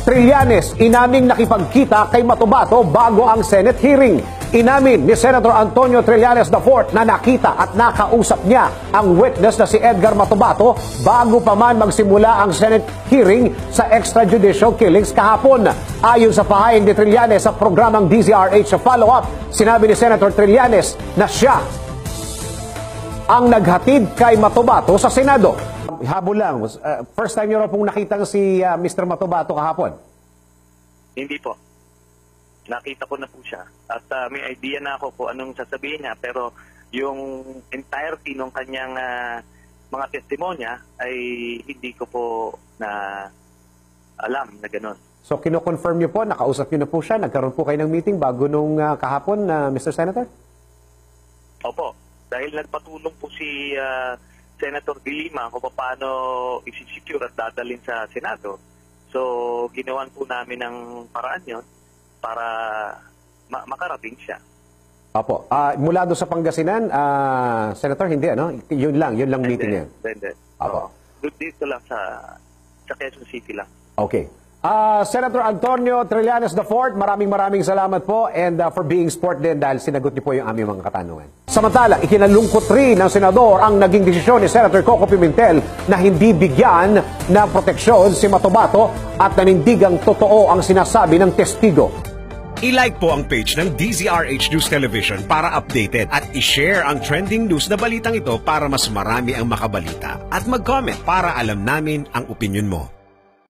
Trillanes, inaming nakipagkita kay Matubato bago ang Senate hearing. Inamin ni Senator Antonio Trillanes IV na nakita at nakausap niya ang witness na si Edgar Matubato bago pa man magsimula ang Senate hearing sa extrajudicial killings kahapon. Ayon sa pahayag ni Trillanes sa programang DZRH sa follow-up, sinabi ni Senator Trillanes na siya ang naghatid kay Matubato sa Senado. Habol lang, first time niyo raw pong nakita si Mr. Matubato kahapon? Hindi po. Nakita ko na po siya. At may idea na ako kung anong sasabihin niya. Pero yung entirety ng kanyang mga testimonya ay hindi ko po na alam na gano'n. So kino-confirm niyo po, nakausap niyo na po siya, nagkaroon po kayo ng meeting bago nung kahapon, Mr. Senator? Opo. Dahil nagpatulong po si Senator De Lima kung paano isi-secure at dadalhin sa Senado. So, ginawan po namin ng paraan yon para makarating siya. Opo. Mula doon sa Pangasinan, Senator, hindi, ano? Yun lang meeting niya. Hindi. Opo. Dito lang sa Quezon City lang. Okay. Senator Antonio Trillanes IV, maraming salamat po and for being sport din dahil sinagot niyo po yung aming mga katanungan. Samantala, ikinalungkot rin ng senador ang naging desisyon ni Senator Coco Pimentel na hindi bigyan ng proteksyon si Matubato at nanindigang totoo ang sinasabi ng testigo. I-like po ang page ng DZRH News Television para updated at i-share ang trending news na balitang ito para mas marami ang makabalita at mag-comment para alam namin ang opinion mo.